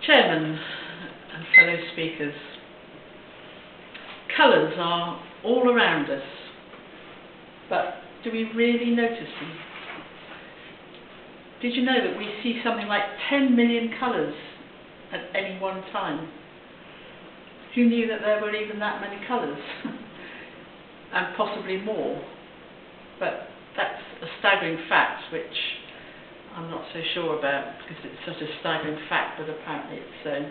Chairman and fellow speakers, colours are all around us, but do we really notice them? Did you know that we see something like 10 million colours at any one time? Who knew that there were even that many colours? And possibly more. But that's a staggering fact, which I'm not so sure about because it's such a staggering fact, but apparently it's so.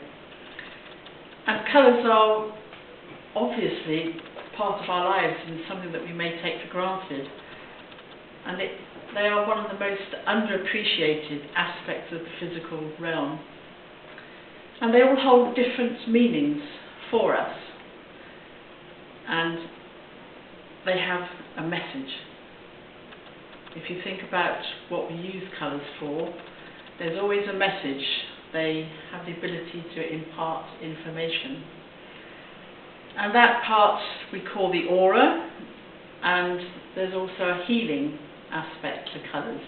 And colours are obviously part of our lives and something that we may take for granted. And they are one of the most underappreciated aspects of the physical realm. And they all hold different meanings for us. And they have a message. If you think about what we use colours for, there's always a message. They have the ability to impart information. And that part we call the aura, and there's also a healing aspect to colours,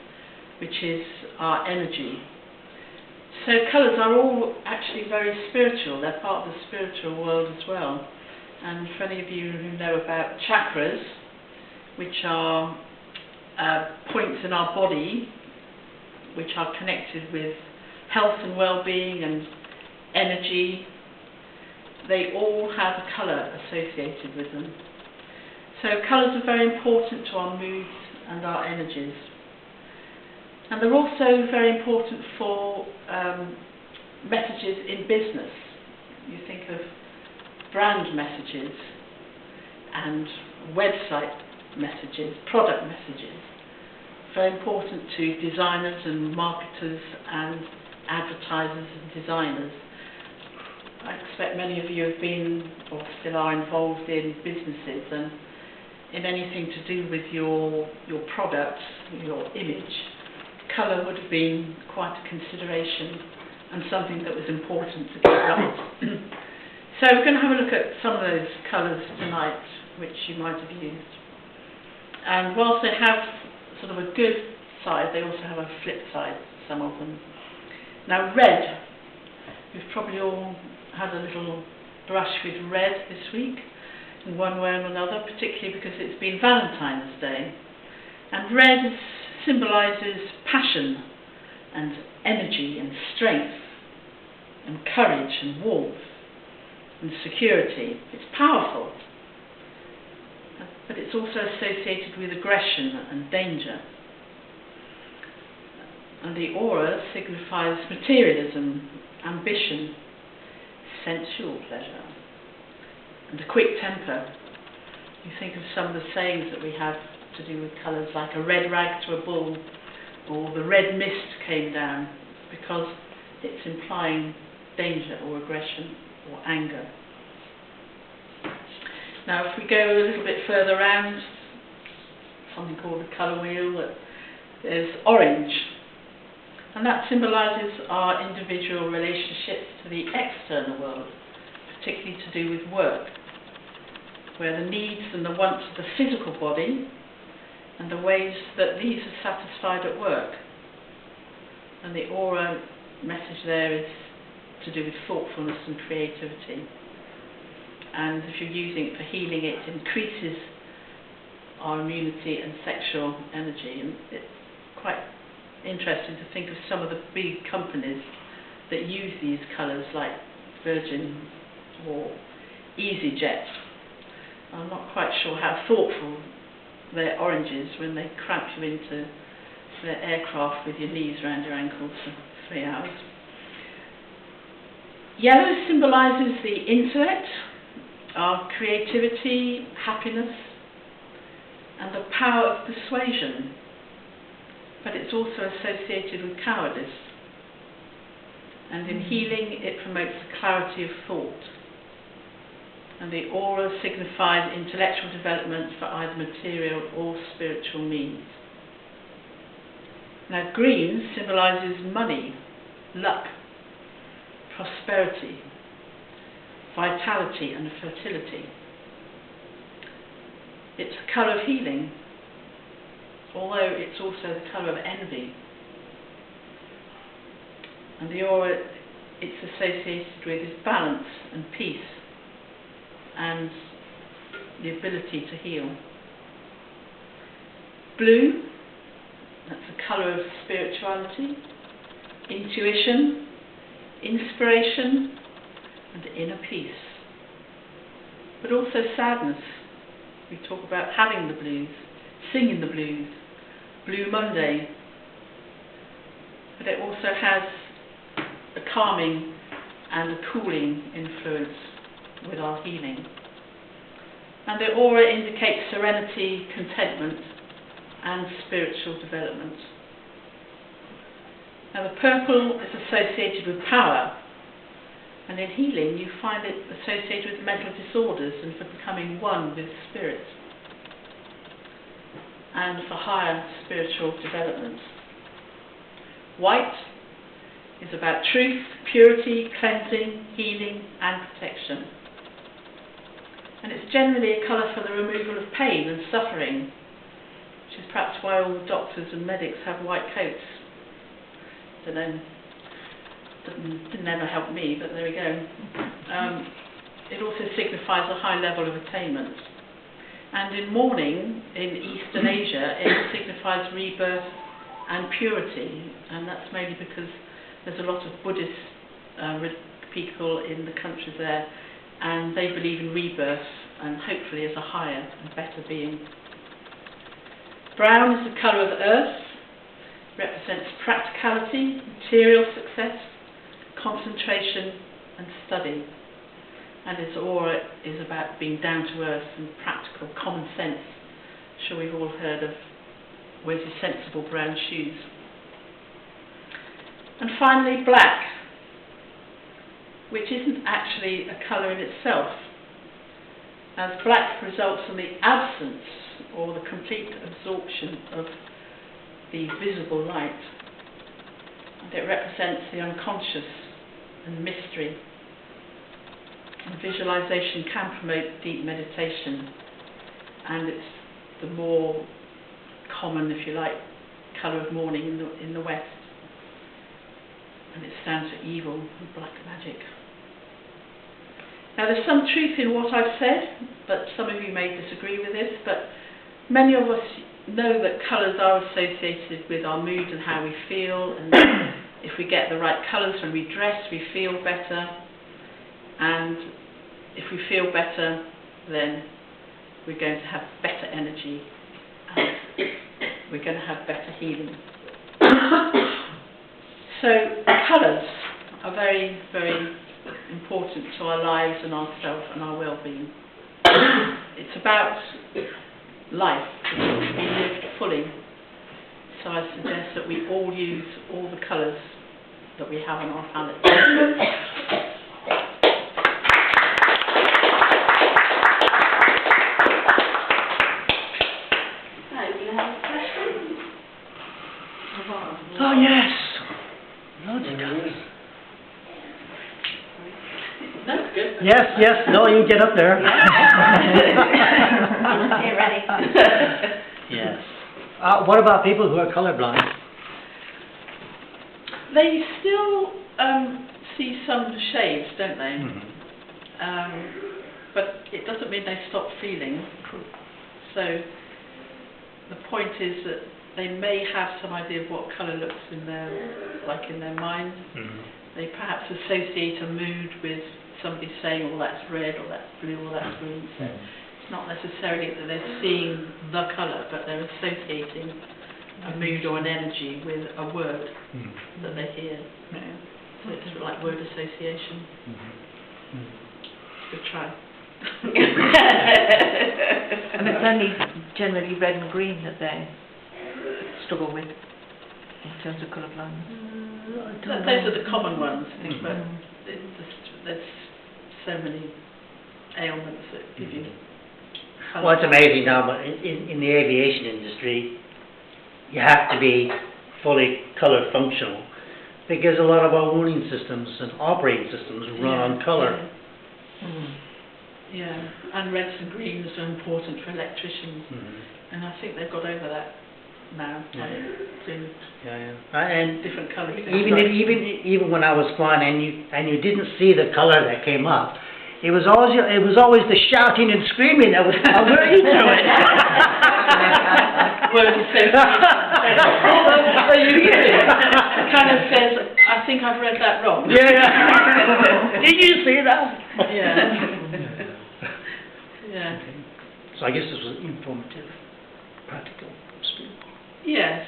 which is our energy. So colours are all actually very spiritual. They're part of the spiritual world as well. And for any of you who know about chakras, which are points in our body which are connected with health and well-being and energy, they all have a colour associated with them. So colours are very important to our moods and our energies. And they're also very important for messages in business. You think of brand messages and website messages, product messages. Very important to designers and marketers and advertisers and designers. I expect many of you have been or still are involved in businesses, and in anything to do with your product, your image, colour would have been quite a consideration and something that was important to get right. So we're going to have a look at some of those colours tonight which you might have used. And whilst they have sort of a good side, they also have a flip side, some of them. Now red, you've probably all had a little brush with red this week in one way or another, particularly because it's been Valentine's Day. And red symbolises passion and energy and strength and courage and warmth and security. It's powerful. But it's also associated with aggression and danger. And the aura signifies materialism, ambition, sensual pleasure, and a quick temper. You think of some of the sayings that we have to do with colours, like a red rag to a bull, or the red mist came down, because it's implying danger or aggression or anger. Now if we go a little bit further around, something called the colour wheel, there's orange, and that symbolises our individual relationships to the external world, particularly to do with work, where the needs and the wants of the physical body and the ways that these are satisfied at work. And the aura message there is to do with thoughtfulness and creativity. And if you're using it for healing, it increases our immunity and sexual energy. And it's quite interesting to think of some of the big companies that use these colours, like Virgin or EasyJet. I'm not quite sure how thoughtful their orange is when they cramp you into their aircraft with your knees around your ankles for 3 hours. Yellow symbolises the intellect, our creativity, happiness, and the power of persuasion, but it's also associated with cowardice. And in healing, it promotes the clarity of thought. And the aura signifies intellectual development for either material or spiritual means. Now green symbolises money, luck, prosperity, vitality and fertility. It's a colour of healing, although it's also the colour of envy. And the aura it's associated with is balance and peace and the ability to heal. Blue, that's the colour of spirituality, intuition, inspiration and inner peace. But also sadness. We talk about having the blues, singing the blues, Blue Monday. But it also has a calming and a cooling influence with our healing. And the aura indicates serenity, contentment and spiritual development. Now the purple is associated with power, and in healing you find it associated with mental disorders and for becoming one with spirit and for higher spiritual development. White is about truth, purity, cleansing, healing and protection. And it's generally a colour for the removal of pain and suffering, which is perhaps why all the doctors and medics have white coats. Don't know, didn't never help me, but there we go. It also signifies a high level of attainment. And in mourning, in Eastern Asia, it signifies rebirth and purity, and that's mainly because there's a lot of Buddhist people in the countries there, and they believe in rebirth and hopefully as a higher and better being. Brown is the colour of earth, represents practicality, material success, concentration and study. And its aura is about being down to earth and practical, common sense. I'm sure we've all heard of wears his sensible brown shoes. And finally black, which isn't actually a colour in itself, as black results from the absence or the complete absorption of the visible light. And it represents the unconscious and mystery. And visualization can promote deep meditation, and it's the more common, if you like, colour of mourning in the West. And it stands for evil and black magic. Now there's some truth in what I've said, but some of you may disagree with this, but many of us know that colours are associated with our mood and how we feel, and if we get the right colours when we dress, we feel better, and if we feel better, then we're going to have better energy, and we're going to have better healing. So colours are very, very important to our lives and ourself and our well-being. It's about life to be lived fully. So I suggest that we all use all the colours that we have on our palette. Oh yes, loads of colours. No, good. Yes, no, you get up there. Get ready. Yes. What about people who are colourblind? They still see some shades, don't they? Mm-hmm. But it doesn't mean they stop feeling. So the point is that they may have some idea of what colour looks in their mind. Mm-hmm. They perhaps associate a mood with somebody saying, "Oh, that's red," or "that's blue," or "that's green." So it's not necessarily that they're seeing the colour, but they're associating a mood or an energy with a word that they hear. You know? So it's sort of like word association. Good try. And it's only generally red and green that they struggle with in terms of colour blindness. Those are the common ones, I think, but there's so many ailments that give you colour. Well, it's amazing now, but in the aviation industry, you have to be fully colour functional, because a lot of our warning systems and operating systems run on colour. Yeah, and reds and greens are important for electricians, and I think they've got over that now. Yeah. In And different colours. even when I was flying and you didn't see the colour that came up, it was always the shouting and screaming that was already through it. Word says, it kind of says, I think I've read that wrong. Yeah. Did you see that? Yeah. Yeah. So I guess this was informative, practical. Yes.